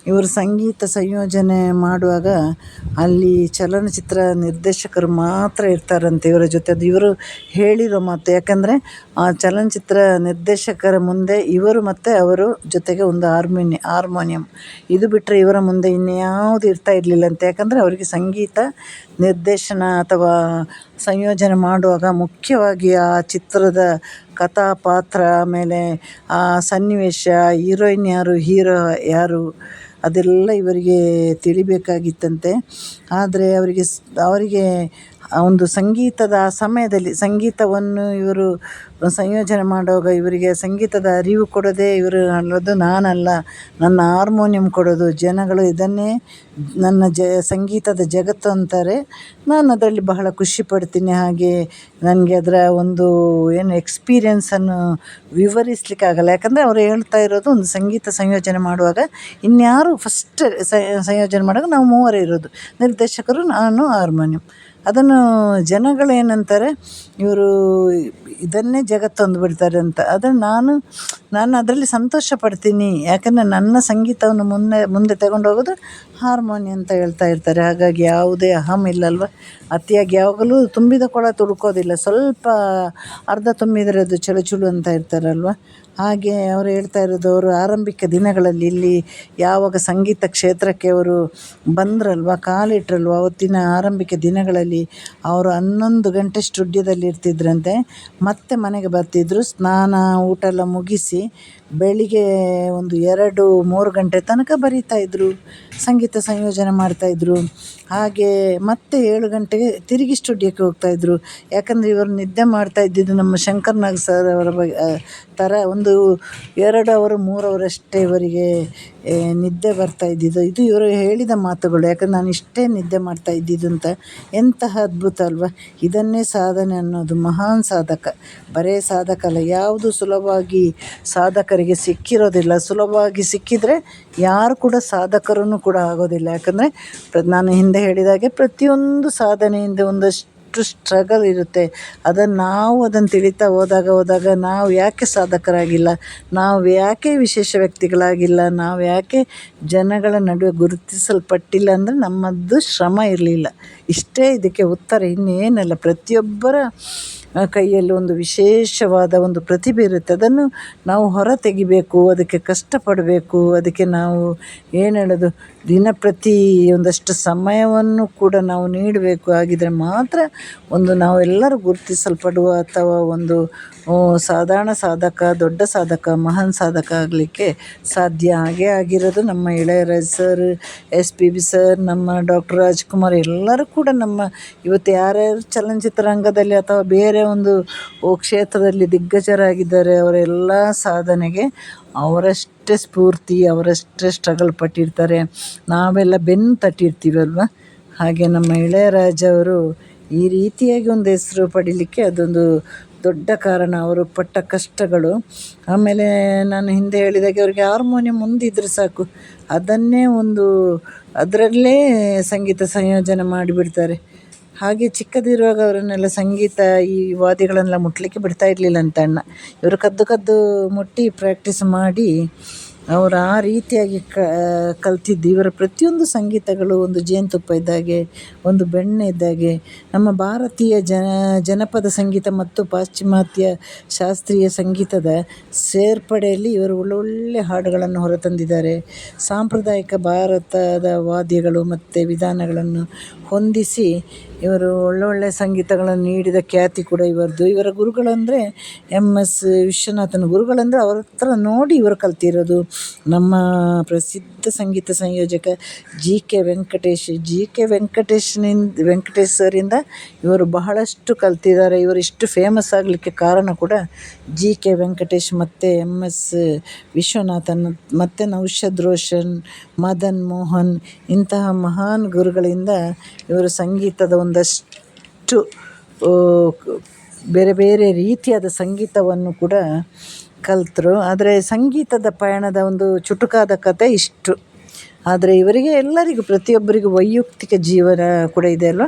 ಇವರು ಸಂಗೀತ ಸಂಯೋಜನೆ ಮಾಡುವಾಗ ಅಲ್ಲಿ ಚಲನಚಿತ್ರ ನಿರ್ದೇಶಕರು ಮಾತ್ರ ಇರ್ತಾರಂತೆ ಇವರ ಜೊತೆ. ಅದು ಇವರು ಹೇಳಿರೋ ಮಾತು. ಯಾಕಂದರೆ ಆ ಚಲನಚಿತ್ರ ನಿರ್ದೇಶಕರ ಮುಂದೆ ಇವರು ಮತ್ತು ಅವರು ಜೊತೆಗೆ ಒಂದು ಹಾರ್ಮೋನಿಯಂ ಇದು ಬಿಟ್ಟರೆ ಇವರ ಮುಂದೆ ಇನ್ಯಾವುದು ಇರ್ತಾ ಇರಲಿಲ್ಲಂತೆ. ಯಾಕಂದರೆ ಅವರಿಗೆ ಸಂಗೀತ ನಿರ್ದೇಶನ ಅಥವಾ ಸಂಯೋಜನೆ ಮಾಡುವಾಗ ಮುಖ್ಯವಾಗಿ ಆ ಚಿತ್ರದ ಕಥಾ ಪಾತ್ರ, ಆಮೇಲೆ ಆ ಸನ್ನಿವೇಶ, ಹೀರೋಯಿನ್ ಯಾರು, ಹೀರೋ ಯಾರು, ಅದೆಲ್ಲ ಇವರಿಗೆ ತಿಳಿಬೇಕಾಗಿತ್ತಂತೆ. ಆದರೆ ಅವರಿಗೆ ಒಂದು ಸಂಗೀತದ ಆ ಸಮಯದಲ್ಲಿ ಸಂಗೀತವನ್ನು ಇವರು ಸಂಯೋಜನೆ ಮಾಡುವಾಗ ಇವರಿಗೆ ಸಂಗೀತದ ಅರಿವು ಕೊಡೋದೇ ಇವರು ಅನ್ನೋದು ನಾನಲ್ಲ, ನನ್ನ ಹಾರ್ಮೋನಿಯಂ ಕೊಡೋದು. ಜನಗಳು ಇದನ್ನೇ ನನ್ನ ಸಂಗೀತದ ಜಗತ್ತು ಅಂತಾರೆ. ನಾನು ಅದರಲ್ಲಿ ಬಹಳ ಖುಷಿ ಪಡ್ತೀನಿ. ಹಾಗೆ ನನಗೆ ಅದರ ಒಂದು ಎಕ್ಸ್ಪೀರಿಯೆನ್ಸನ್ನು ವಿವರಿಸಲಿಕ್ಕಾಗಲ್ಲ. ಯಾಕಂದರೆ ಅವರು ಹೇಳ್ತಾ ಇರೋದು ಒಂದು ಸಂಗೀತ ಸಂಯೋಜನೆ ಮಾಡುವಾಗ ಇನ್ಯಾರು ಫಸ್ಟ್ ಸಂಯೋಜನೆ ಮಾಡುವಾಗ ನಾವು ಮೂವರೇ ಇರೋದು, ನಿರ್ದೇಶಕರು, ನಾನು, ಹಾರ್ಮೋನಿಯಂ. ಅದನ್ನು ಜನಗಳೇನಂತಾರೆ, ಇವರು ಇದನ್ನೇ ಜಗತ್ತು ಅಂದುಬಿಡ್ತಾರೆ ಅಂತ. ಅದನ್ನು ನಾನು ಅದರಲ್ಲಿ ಸಂತೋಷ ಪಡ್ತೀನಿ. ಯಾಕಂದರೆ ನನ್ನ ಸಂಗೀತವನ್ನು ಮುಂದೆ ತಗೊಂಡು ಹೋಗೋದು ಹಾರ್ಮೋನಿಯಂ ಅಂತ ಹೇಳ್ತಾ ಇರ್ತಾರೆ. ಹಾಗಾಗಿ ಯಾವುದೇ ಅಹಂ ಇಲ್ಲಲ್ವ. ಅತಿಯಾಗಿ ಯಾವಾಗಲೂ ತುಂಬಿದ ಕೊಳ ತುಳ್ಕೋದಿಲ್ಲ, ಸ್ವಲ್ಪ ಅರ್ಧ ತುಂಬಿದರೆ ಅದು ಚಳುಚುಳು ಅಂತ ಇರ್ತಾರಲ್ವ. ಹಾಗೆ ಅವರು ಹೇಳ್ತಾ ಇರೋದು, ಅವರು ಆರಂಭಿಕ ದಿನಗಳಲ್ಲಿ ಇಲ್ಲಿ ಯಾವಾಗ ಸಂಗೀತ ಕ್ಷೇತ್ರಕ್ಕೆ ಅವರು ಬಂದ್ರಲ್ವ, ಕಾಲಿಟ್ರಲ್ವ, ಅವತ್ತಿನ ಆರಂಭಿಕ ದಿನಗಳಲ್ಲಿ ಅವರು 11 ಗಂಟೆ ಸ್ಟುಡಿಯೋದಲ್ಲಿ ಇರ್ತಿದ್ರಂತೆ. ಮತ್ತೆ ಮನೆಗೆ ಬರ್ತಿದ್ರು, ಸ್ನಾನ ಊಟ ಎಲ್ಲ ಮುಗಿಸಿ ಬೆಳಿಗ್ಗೆ ಒಂದು 2-3 ಗಂಟೆ ತನಕ ಬರೀತಾಯಿದ್ರು, ಸಂಗೀತ ಸಂಯೋಜನೆ ಮಾಡ್ತಾಯಿದ್ರು. ಹಾಗೆ ಮತ್ತೆ 7 ಗಂಟೆಗೆ ತಿರುಗಿ ಸ್ಟುಡಿಯೋಕ್ಕೆ ಹೋಗ್ತಾಯಿದ್ರು. ಯಾಕಂದರೆ ಇವರು ನಿದ್ದೆ ಮಾಡ್ತಾ ಇದ್ದಿದ್ದು ನಮ್ಮ ಶಂಕರ್ ನಾಗ್ ಸರ್ ಅವರ ಥರ ಒಂದು 2 ಅವರ್ 3 ಅವರಷ್ಟೇ ಇವರಿಗೆ ನಿದ್ದೆ ಬರ್ತಾ ಇದ್ದಿದ್ದು. ಇದು ಇವರು ಹೇಳಿದ ಮಾತುಗಳು. ಯಾಕಂದ್ರೆ ನಾನು ಇಷ್ಟೇ ನಿದ್ದೆ ಮಾಡ್ತಾ ಇದ್ದಿದ್ದು ಅಂತ. ಎಂತಹ ಅದ್ಭುತ ಅಲ್ವಾ. ಇದನ್ನೇ ಸಾಧನೆ ಅನ್ನೋದು. ಮಹಾನ್ ಸಾಧಕ, ಬರೇ ಸಾಧಕ ಅಲ್ಲ. ಯಾವುದು ಸುಲಭವಾಗಿ ಸಾಧಕರಿಗೆ ಸಿಕ್ಕಿರೋದಿಲ್ಲ. ಸುಲಭವಾಗಿ ಸಿಕ್ಕಿದರೆ ಯಾರು ಕೂಡ ಸಾಧಕರೂ ಕೂಡ ಆಗೋದಿಲ್ಲ. ಯಾಕಂದರೆ ನಾನು ಹಿಂದೆ ಹೇಳಿದಾಗೆ ಪ್ರತಿಯೊಂದು ಸಾಧನೆಯಿಂದ ಒಂದಷ್ಟು ಸ್ಟ್ರಗಲ್ ಇರುತ್ತೆ. ಅದನ್ನು ತಿಳಿತಾ ಹೋದಾಗ ನಾವು ಯಾಕೆ ಸಾಧಕರಾಗಿಲ್ಲ, ನಾವು ಯಾಕೆ ವಿಶೇಷ ವ್ಯಕ್ತಿಗಳಾಗಿಲ್ಲ, ನಾವು ಯಾಕೆ ಜನಗಳ ನಡುವೆ ಗುರುತಿಸಲ್ಪಟ್ಟಿಲ್ಲ ಅಂದರೆ ನಮ್ಮದು ಶ್ರಮ ಇರಲಿಲ್ಲ. ಇಷ್ಟೇ ಇದಕ್ಕೆ ಉತ್ತರ, ಇನ್ನೇನಲ್ಲ. ಪ್ರತಿಯೊಬ್ಬರ ಕೈಯಲ್ಲಿ ಒಂದು ವಿಶೇಷವಾದ ಒಂದು ಪ್ರತಿಭೆ ಇರುತ್ತೆ. ಅದನ್ನು ನಾವು ಹೊರ ತೆಗಿಬೇಕು, ಅದಕ್ಕೆ ಕಷ್ಟಪಡಬೇಕು. ಅದಕ್ಕೆ ನಾವು ಏನು ಹೇಳೋದು, ದಿನಪ್ರತಿ ಒಂದಷ್ಟು ಸಮಯವನ್ನು ಕೂಡ ನಾವು ನೀಡಬೇಕು. ಆಗಿದ್ದರೆ ಮಾತ್ರ ಒಂದು ನಾವೆಲ್ಲರೂ ಗುರುತಿಸಲ್ಪಡುವ ಅಥವಾ ಒಂದು ಸಾಧಾರಣ ಸಾಧಕ, ದೊಡ್ಡ ಸಾಧಕ, ಮಹಾನ್ ಸಾಧಕ ಆಗಲಿಕ್ಕೆ ಸಾಧ್ಯ. ಹಾಗೇ ಆಗಿರೋದು ನಮ್ಮ ಇಳಯರಾಜ ಸರ್, SPB ಸರ್, ನಮ್ಮ ಡಾಕ್ಟರ್ ರಾಜ್ಕುಮಾರ್ ಎಲ್ಲರೂ ಕೂಡ ನಮ್ಮ ಇವತ್ತು ಯಾರ್ಯಾರು ಚಲನಚಿತ್ರರಂಗದಲ್ಲಿ ಅಥವಾ ಬೇರೆ ಒಂದು ಕ್ಷೇತ್ರದಲ್ಲಿ ದಿಗ್ಗಜರಾಗಿದ್ದಾರೆ, ಅವರೆಲ್ಲ ಸಾಧನೆಗೆ ಅವರಷ್ಟೇ ಸ್ಫೂರ್ತಿ, ಅವರಷ್ಟೇ ಸ್ಟ್ರಗಲ್ ಪಟ್ಟಿರ್ತಾರೆ. ನಾವೆಲ್ಲ ಬೆನ್ನು ತಟ್ಟಿರ್ತೀವಲ್ವ. ಹಾಗೆ ನಮ್ಮ ಇಳಯರಾಜ ಅವರು ಈ ರೀತಿಯಾಗಿ ಒಂದು ಹೆಸರು ಪಡೀಲಿಕ್ಕೆ ಅದೊಂದು ದೊಡ್ಡ ಕಾರಣ, ಅವರು ಪಟ್ಟ ಕಷ್ಟಗಳು. ಆಮೇಲೆ ನಾನು ಹಿಂದೆ ಹೇಳಿದಾಗೆ ಅವ್ರಿಗೆ ಹಾರ್ಮೋನಿಯಂ ಮುಂದಿದ್ರೆ ಸಾಕು, ಅದನ್ನೇ ಅದರಲ್ಲೇ ಸಂಗೀತ ಸಂಯೋಜನೆ ಮಾಡಿಬಿಡ್ತಾರೆ. ಹಾಗೆ ಚಿಕ್ಕದಿರುವಾಗ ಅವರನ್ನೆಲ್ಲ ಸಂಗೀತ ಈ ವಾದ್ಯಗಳನ್ನೆಲ್ಲ ಮುಟ್ಲಿಕ್ಕೆ ಬಿಡ್ತಾ ಇರಲಿಲ್ಲ ಅಂತ ಅಣ್ಣ. ಇವರು ಕದ್ದು ಕದ್ದು ಮುಟ್ಟಿ ಪ್ರಾಕ್ಟೀಸ್ ಮಾಡಿ ಅವರು ಆ ರೀತಿಯಾಗಿ ಕಲ್ತಿದ್ದು. ಇವರ ಪ್ರತಿಯೊಂದು ಸಂಗೀತಗಳು ಒಂದು ಜೇನುತುಪ್ಪ ಇದ್ದಾಗೆ, ಒಂದು ಬೆಣ್ಣೆ ಇದ್ದಾಗೆ. ನಮ್ಮ ಭಾರತೀಯ ಜನಪದ ಸಂಗೀತ ಮತ್ತು ಪಾಶ್ಚಿಮಾತ್ಯ ಶಾಸ್ತ್ರೀಯ ಸಂಗೀತದ ಸೇರ್ಪಡೆಯಲ್ಲಿ ಇವರು ಒಳ್ಳೊಳ್ಳೆ ಹಾಡುಗಳನ್ನು ಹೊರತಂದಿದ್ದಾರೆ. ಸಾಂಪ್ರದಾಯಿಕ ಭಾರತದ ವಾದ್ಯಗಳು ಮತ್ತು ವಿಧಾನಗಳನ್ನು ಹೊಂದಿಸಿ ಇವರು ಒಳ್ಳೊಳ್ಳೆ ಸಂಗೀತಗಳನ್ನು ನೀಡಿದ ಖ್ಯಾತಿ ಕೂಡ ಇವರದ್ದು. ಇವರ ಗುರುಗಳಂದರೆ MS ವಿಶ್ವನಾಥನ್ ಗುರುಗಳಂದರೆ ಅವ್ರ ಹತ್ರ ನೋಡಿ ಇವರು ಕಲ್ತಿರೋದು. ನಮ್ಮ ಪ್ರಸಿದ್ಧ ಸಂಗೀತ ಸಂಯೋಜಕ GK ವೆಂಕಟೇಶ್ ಸರಿಂದ ಇವರು ಬಹಳಷ್ಟು ಕಲ್ತಿದ್ದಾರೆ. ಇವರು ಇಷ್ಟು ಫೇಮಸ್ ಆಗಲಿಕ್ಕೆ ಕಾರಣ ಕೂಡ GK ವೆಂಕಟೇಶ್ ಮತ್ತು MS ವಿಶ್ವನಾಥನ್ ಮತ್ತು ನೌಷಾದ್ ರೋಷನ್, ಮದನ್ ಮೋಹನ್ ಇಂತಹ ಮಹಾನ್ ಗುರುಗಳಿಂದ ಇವರು ಸಂಗೀತದ ಒಂದಷ್ಟು ಬೇರೆ ಬೇರೆ ರೀತಿಯಾದ ಸಂಗೀತವನ್ನು ಕೂಡ ಕಲಿತರು. ಆದರೆ ಸಂಗೀತದ ಪಯಣದ ಒಂದು ಚುಟುಕಾದ ಕತೆ ಇಷ್ಟು. ಆದರೆ ಇವರಿಗೆ ಎಲ್ಲರಿಗೂ ಪ್ರತಿಯೊಬ್ಬರಿಗೂ ವೈಯಕ್ತಿಕ ಜೀವನ ಕೂಡ ಇದೆ ಅಲ್ವ.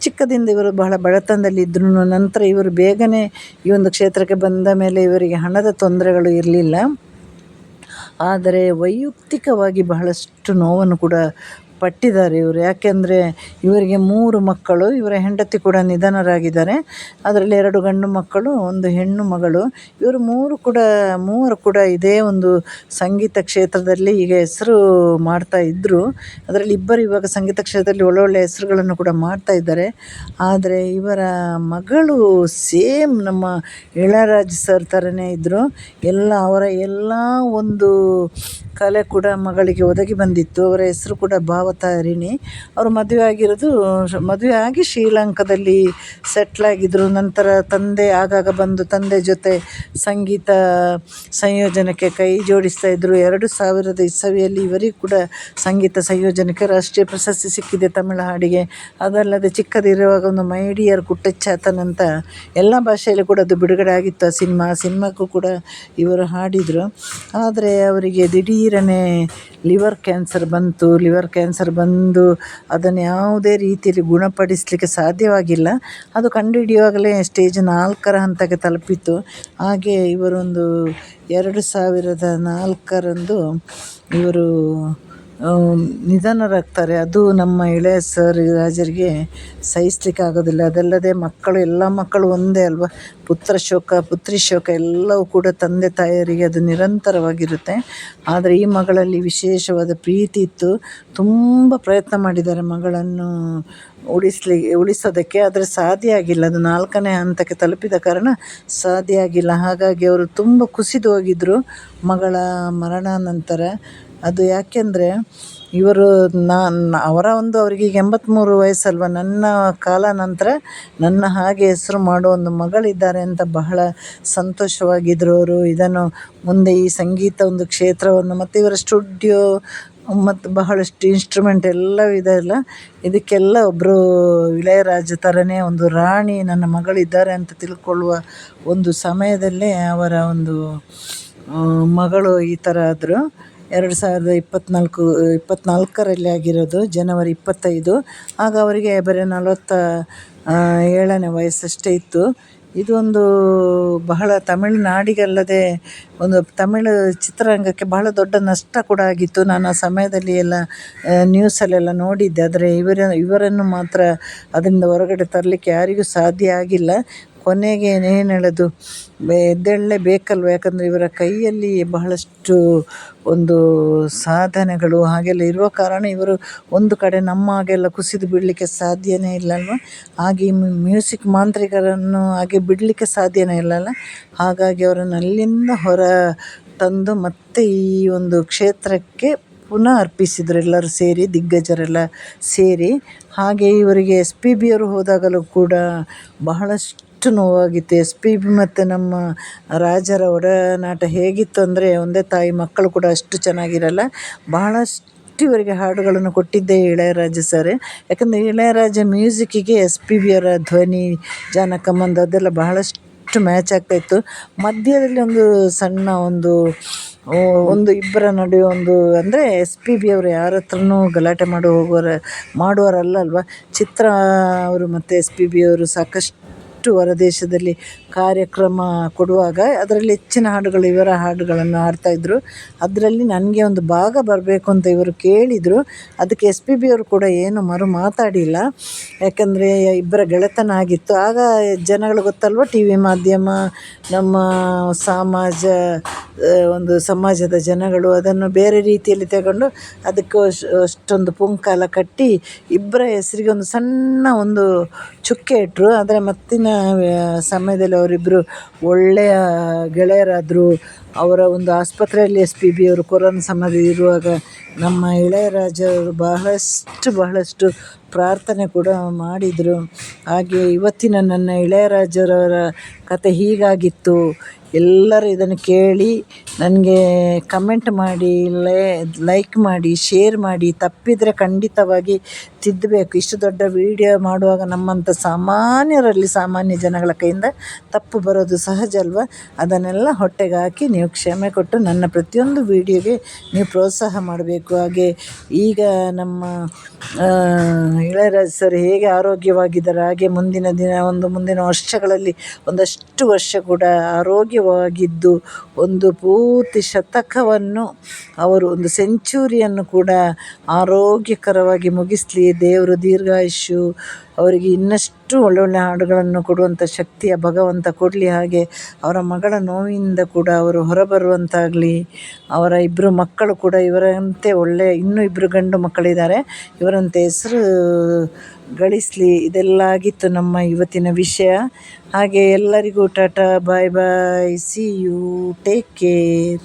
ಚಿಕ್ಕದಿಂದ ಇವರು ಬಹಳ ಬಡತನದಲ್ಲಿದ್ದರೂ ನಂತರ ಇವರು ಬೇಗನೆ ಈ ಒಂದು ಕ್ಷೇತ್ರಕ್ಕೆ ಬಂದ ಮೇಲೆ ಇವರಿಗೆ ಹಣದ ತೊಂದರೆಗಳು ಇರಲಿಲ್ಲ. ಆದರೆ ವೈಯಕ್ತಿಕವಾಗಿ ಬಹಳಷ್ಟು ನೋವನ್ನು ಕೂಡ ಪಟ್ಟಿದ್ದಾರೆ ಇವರು. ಯಾಕೆಂದರೆ ಇವರಿಗೆ 3 ಮಕ್ಕಳು, ಇವರ ಹೆಂಡತಿ ಕೂಡ ನಿಧನರಾಗಿದ್ದಾರೆ. ಅದರಲ್ಲಿ 2 ಗಂಡು ಮಕ್ಕಳು, 1 ಹೆಣ್ಣು ಮಗಳು. ಇವರು ಮೂವರು ಕೂಡ ಇದೇ ಒಂದು ಸಂಗೀತ ಕ್ಷೇತ್ರದಲ್ಲಿ ಈಗ ಹೆಸರು ಮಾಡ್ತಾ ಇದ್ದರು. ಅದರಲ್ಲಿ ಇಬ್ಬರು ಇವಾಗ ಸಂಗೀತ ಕ್ಷೇತ್ರದಲ್ಲಿ ಒಳ್ಳೊಳ್ಳೆ ಹೆಸರುಗಳನ್ನು ಕೂಡ ಮಾಡ್ತಾ ಇದ್ದಾರೆ. ಆದರೆ ಇವರ ಮಗಳು ಸೇಮ್ ನಮ್ಮ ಇಳಯರಾಜ ಸರ್ ಥರನೇ ಇದ್ದರು. ಅವರ ಎಲ್ಲ ಒಂದು ಕಲೆ ಕೂಡ ಮಗಳಿಗೆ ಒದಗಿ ಬಂದಿತ್ತು. ಅವರ ಹೆಸರು ಕೂಡ ಭಾವತಾರಿಣಿ. ಅವರು ಮದುವೆ ಆಗಿ ಶ್ರೀಲಂಕಾದಲ್ಲಿ ಸೆಟ್ಲಾಗಿದ್ದರು. ನಂತರ ತಂದೆ ಆಗಾಗ ಬಂದು ತಂದೆ ಜೊತೆ ಸಂಗೀತ ಸಂಯೋಜನೆಗೆ ಕೈ ಜೋಡಿಸ್ತಾ ಇದ್ದರು. 2000 ಇಸವಿಯಲ್ಲಿ ಇವರಿಗೂ ಕೂಡ ಸಂಗೀತ ಸಂಯೋಜನೆಗೆ ರಾಷ್ಟ್ರೀಯ ಪ್ರಶಸ್ತಿ ಸಿಕ್ಕಿದೆ ತಮಿಳು ಹಾಡಿಗೆ. ಅದಲ್ಲದೆ ಚಿಕ್ಕದಿರುವಾಗ ಒಂದು ಮೈ ಡಿಯರ್ ಕುಟ್ಟಚ್ಚಾತನ್ ಅಂತ ಎಲ್ಲ ಭಾಷೆಯಲ್ಲಿ ಕೂಡ ಅದು ಬಿಡುಗಡೆ ಆಗಿತ್ತು. ಆ ಸಿನಿಮಾಕ್ಕೂ ಕೂಡ ಇವರು ಹಾಡಿದರು. ಆದರೆ ಅವರಿಗೆ ದಿಢೀರನೆ ಲಿವರ್ ಕ್ಯಾನ್ಸರ್ ಬಂದು ಅದನ್ನು ಯಾವುದೇ ರೀತಿಯಲ್ಲಿ ಗುಣಪಡಿಸಲಿಕ್ಕೆ ಸಾಧ್ಯವಾಗಿಲ್ಲ. ಅದು ಕಂಡುಹಿಡಿಯುವಾಗಲೇ ಸ್ಟೇಜ್ 4ರ ಹಂತಕ್ಕೆ ತಲುಪಿತ್ತು. ಹಾಗೆ ಇವರೊಂದು 2004ರಂದು ಇವರು ನಿಧನರಾಗ್ತಾರೆ. ಅದು ನಮ್ಮ ಇಳೆಯ ಸರ್ ರಾಜರಿಗೆ ಸಹಿಸಲಿಕ್ಕೆ ಆಗೋದಿಲ್ಲ. ಅದಲ್ಲದೆ ಎಲ್ಲ ಮಕ್ಕಳು ಒಂದೇ ಅಲ್ವ, ಪುತ್ರಿ ಶೋಕ ಎಲ್ಲವೂ ಕೂಡ ತಂದೆ ತಾಯಿಯರಿಗೆ ಅದು ನಿರಂತರವಾಗಿರುತ್ತೆ. ಆದರೆ ಈ ಮಗಳಲ್ಲಿ ವಿಶೇಷವಾದ ಪ್ರೀತಿ ಇತ್ತು. ತುಂಬ ಪ್ರಯತ್ನ ಮಾಡಿದ್ದಾರೆ ಮಗಳನ್ನು ಉಳಿಸೋದಕ್ಕೆ. ಆದರೆ ಸಾಧ್ಯ ಆಗಿಲ್ಲ. ಅದು 4ನೇ ಹಂತಕ್ಕೆ ತಲುಪಿದ ಕಾರಣ ಸಾಧ್ಯ ಆಗಿಲ್ಲ. ಹಾಗಾಗಿ ಅವರು ತುಂಬ ಕುಸಿದು ಹೋಗಿದ್ದರು ಮಗಳ ಮರಣ ನಂತರ. ಅದು ಯಾಕೆಂದರೆ ಇವರು ಅವರಿಗೆ ಈಗ 83 ವಯಸ್ಸಲ್ವ. ನನ್ನ ಕಾಲ ನಂತರ ನನ್ನ ಹಾಗೆ ಹೆಸರು ಮಾಡೋ ಒಂದು ಮಗಳಿದ್ದಾರೆ ಅಂತ ಬಹಳ ಸಂತೋಷವಾಗಿದ್ದರು ಅವರು. ಇದನ್ನು ಮುಂದೆ ಈ ಸಂಗೀತ ಒಂದು ಕ್ಷೇತ್ರವನ್ನು ಮತ್ತು ಇವರ ಸ್ಟುಡಿಯೋ ಮತ್ತು ಬಹಳಷ್ಟು ಇನ್ಸ್ಟ್ರೂಮೆಂಟ್ ಎಲ್ಲವೂ ಇದೆ ಅಲ್ಲ, ಇದಕ್ಕೆಲ್ಲ ಒಬ್ಬರು ಇಳೆಯರಾಜ ಥರನೇ ಒಂದು ರಾಣಿ ನನ್ನ ಮಗಳಿದ್ದಾರೆ ಅಂತ ತಿಳ್ಕೊಳ್ಳುವ ಒಂದು ಸಮಯದಲ್ಲೇ ಅವರ ಒಂದು ಮಗಳು ಈ ಥರ ಆದರು. 2024ರಲ್ಲಿ ಆಗಿರೋದು, ಜನವರಿ 25. ಆಗ ಅವರಿಗೆ ಬರೀ 47ನೇ ವಯಸ್ಸಷ್ಟೇ ಇತ್ತು. ಇದು ಒಂದು ಬಹಳ ತಮಿಳುನಾಡಿಗಲ್ಲದೆ ಒಂದು ತಮಿಳು ಚಿತ್ರರಂಗಕ್ಕೆ ಬಹಳ ದೊಡ್ಡ ನಷ್ಟ ಕೂಡ ಆಗಿತ್ತು. ನಾನು ಆ ಸಮಯದಲ್ಲಿ ಎಲ್ಲ ನ್ಯೂಸಲ್ಲೆಲ್ಲ ನೋಡಿದ್ದೆ. ಆದರೆ ಇವರನ್ನು ಮಾತ್ರ ಅದರಿಂದ ಹೊರಗಡೆ ತರಲಿಕ್ಕೆ ಯಾರಿಗೂ ಸಾಧ್ಯ ಆಗಿಲ್ಲ. ಕೊನೆಗೆ ಏನು ಹೇಳೋದು, ಎದ್ದೇಳಲೇಬೇಕಲ್ವ. ಯಾಕಂದರೆ ಇವರ ಕೈಯಲ್ಲಿ ಬಹಳಷ್ಟು ಒಂದು ಸಾಧನೆಗಳು ಹಾಗೆಲ್ಲ ಇರುವ ಕಾರಣ ಇವರು ಒಂದು ಕಡೆ ನಮ್ಮ ಹಾಗೆಲ್ಲ ಕುಸಿದು ಬಿಡಲಿಕ್ಕೆ ಸಾಧ್ಯನೇ ಇಲ್ಲಲ್ವ. ಹಾಗೆ ಮ್ಯೂಸಿಕ್ ಮಾಂತ್ರಿಕರನ್ನು ಹಾಗೆ ಬಿಡಲಿಕ್ಕೆ ಸಾಧ್ಯನೇ ಇಲ್ಲಲ್ಲ. ಹಾಗಾಗಿ ಅವರನ್ನು ಅಲ್ಲಿಂದ ಹೊರ ತಂದು ಮತ್ತೆ ಈ ಒಂದು ಕ್ಷೇತ್ರಕ್ಕೆ ಪುನಃ ಅರ್ಪಿಸಿದರು ಎಲ್ಲರೂ ಸೇರಿ, ದಿಗ್ಗಜರೆಲ್ಲ ಸೇರಿ. ಹಾಗೆ ಇವರಿಗೆ SPB ಅವರು ಹೋದಾಗಲೂ ಕೂಡ ಬಹಳಷ್ಟು ನೋವಾಗಿತ್ತು. SPB ಮತ್ತು ನಮ್ಮ ರಾಜರ ಒಡನಾಟ ಹೇಗಿತ್ತು ಅಂದರೆ, ಒಂದೇ ತಾಯಿ ಮಕ್ಕಳು ಕೂಡ ಅಷ್ಟು ಚೆನ್ನಾಗಿರಲ್ಲ. ಬಹಳಷ್ಟು ಇವರಿಗೆ ಹಾಡುಗಳನ್ನು ಕೊಟ್ಟಿದ್ದೇ ಇಳೆಯರಾಜ ಸರ್. ಯಾಕಂದರೆ ಇಳೆಯರಾಜ ಮ್ಯೂಸಿಕ್ಕಿಗೆ SPB ಅವರ ಧ್ವನಿ, ಜಾನಕಮ್ಮಂದು ಅದೆಲ್ಲ ಬಹಳಷ್ಟು ಮ್ಯಾಚ್ ಆಗ್ತಾಯಿತ್ತು. ಮಧ್ಯದಲ್ಲಿ ಒಂದು ಸಣ್ಣ ಒಂದು ಒಂದು ಇಬ್ಬರ ನಡುವೆ ಒಂದು ಅಂದರೆ ಎಸ್ ಪಿ ಬಿ ಅವರು ಯಾರ ಹತ್ರನೂ ಗಲಾಟೆ ಮಾಡುವವರಲ್ಲ ಅಲ್ವಾ. ಚಿತ್ರ ಅವರು ಮತ್ತು ಎಸ್ ಪಿ ಬಿ ಅವರು ಸಾಕಷ್ಟು ಹೊರದೇಶದಲ್ಲಿ ಕಾರ್ಯಕ್ರಮ ಕೊಡುವಾಗ ಅದರಲ್ಲಿ ಹೆಚ್ಚಿನ ಹಾಡುಗಳು ಇವರ ಹಾಡುಗಳನ್ನು ಹಾಡ್ತಾಯಿದ್ರು. ಅದರಲ್ಲಿ ನನಗೆ ಒಂದು ಭಾಗ ಬರಬೇಕು ಅಂತ ಇವರು ಕೇಳಿದರು. ಅದಕ್ಕೆ ಎಸ್ ಪಿ ಬಿ ಅವರು ಕೂಡ ಏನು ಮಾತಾಡಿಲ್ಲ, ಯಾಕಂದರೆ ಇಬ್ಬರ ಗೆಳೆತನ ಆಗಿತ್ತು. ಆಗ ಜನಗಳು ಗೊತ್ತಲ್ವ, ಟಿ ವಿ ಮಾಧ್ಯಮ, ನಮ್ಮ ಸಮಾಜದ ಜನಗಳು ಅದನ್ನು ಬೇರೆ ರೀತಿಯಲ್ಲಿ ತಗೊಂಡು ಅದಕ್ಕೆ ಅಷ್ಟೊಂದು ಪುಂಕಾಲ ಕಟ್ಟಿ ಇಬ್ಬರ ಹೆಸರಿಗೆ ಒಂದು ಸಣ್ಣ ಒಂದು ಚುಕ್ಕೆ ಇಟ್ಟರು. ಆದರೆ ಮತ್ತಿನ ಸಮಯದಲ್ಲಿ ಅವರಿಬ್ಬರು ಒಳ್ಳೆಯ ಗೆಳೆಯರಾದರು. ಅವರ ಒಂದು ಆಸ್ಪತ್ರೆಯಲ್ಲಿ ಎಸ್ ಪಿ ಬಿ ಅವರು ಕೊರೋನಾ ಸಮಯದಲ್ಲಿ ಇರುವಾಗ ನಮ್ಮ ಇಳೆಯರಾಜವರು ಬಹಳಷ್ಟು ಪ್ರಾರ್ಥನೆ ಕೂಡ ಮಾಡಿದರು. ಹಾಗೆ ಇವತ್ತಿನ ನನ್ನ ಇಳೆಯರಾಜರವರ ಕತೆ ಹೀಗಾಗಿತ್ತು. ಎಲ್ಲರೂ ಇದನ್ನು ಕೇಳಿ ನನಗೆ ಕಮೆಂಟ್ ಮಾಡಿ, ಲೈಕ್ ಮಾಡಿ, ಶೇರ್ ಮಾಡಿ. ತಪ್ಪಿದರೆ ಖಂಡಿತವಾಗಿ ತಿದ್ದಬೇಕು. ಇಷ್ಟು ದೊಡ್ಡ ವಿಡಿಯೋ ಮಾಡುವಾಗ ನಮ್ಮಂಥ ಸಾಮಾನ್ಯ ಜನಗಳ ಕೈಯಿಂದ ತಪ್ಪು ಬರೋದು ಸಹಜ ಅಲ್ವ. ಅದನ್ನೆಲ್ಲ ಹೊಟ್ಟೆಗೆ ಹಾಕಿ ನೀವು ಕ್ಷಮೆ ಕೊಟ್ಟು ನನ್ನ ಪ್ರತಿಯೊಂದು ವಿಡಿಯೋಗೆ ನೀವು ಪ್ರೋತ್ಸಾಹ ಮಾಡಬೇಕು. ಹಾಗೆ ಈಗ ನಮ್ಮ ಇಳೆಯರಾಜ ಸರ್ ಹೇಗೆ ಆರೋಗ್ಯವಾಗಿದ್ದಾರೆ, ಹಾಗೆ ಮುಂದಿನ ವರ್ಷಗಳಲ್ಲಿ ಒಂದಷ್ಟು ವರ್ಷ ಕೂಡ ಆರೋಗ್ಯವಾಗಿದ್ದು ಒಂದು ಪೂರ್ತಿ ಶತಕವನ್ನು ಅವರು ಒಂದು ಸೆಂಚುರಿಯನ್ನು ಕೂಡ ಆರೋಗ್ಯಕರವಾಗಿ ಮುಗಿಸಲಿ. ದೇವರು ದೀರ್ಘಾಯುಷ್ಯು ಅವರಿಗೆ ಇನ್ನಷ್ಟು ಒಳ್ಳೊಳ್ಳೆ ಹಾಡುಗಳನ್ನು ಕೊಡುವಂಥ ಶಕ್ತಿಯ ಭಗವಂತ ಕೊಡಲಿ. ಹಾಗೆ ಅವರ ಮಗಳ ನೋವಿನಿಂದ ಕೂಡ ಅವರು ಹೊರಬರುವಂತಾಗಲಿ. ಅವರ ಇಬ್ಬರು ಮಕ್ಕಳು ಕೂಡ ಇವರಂತೆ ಇನ್ನೂ ಇಬ್ಬರು ಗಂಡು ಮಕ್ಕಳಿದ್ದಾರೆ, ಇವರಂತೆ ಹೆಸರು ಗಳಿಸಲಿ. ಇದೆಲ್ಲ ಆಗಿತ್ತು ನಮ್ಮ ಇವತ್ತಿನ ವಿಷಯ. ಹಾಗೆ ಎಲ್ಲರಿಗೂ ಟಾಟಾ, ಬಾಯ್ ಬಾಯ್, ಸಿ ಯು, ಟೇಕ್ ಕೇರ್.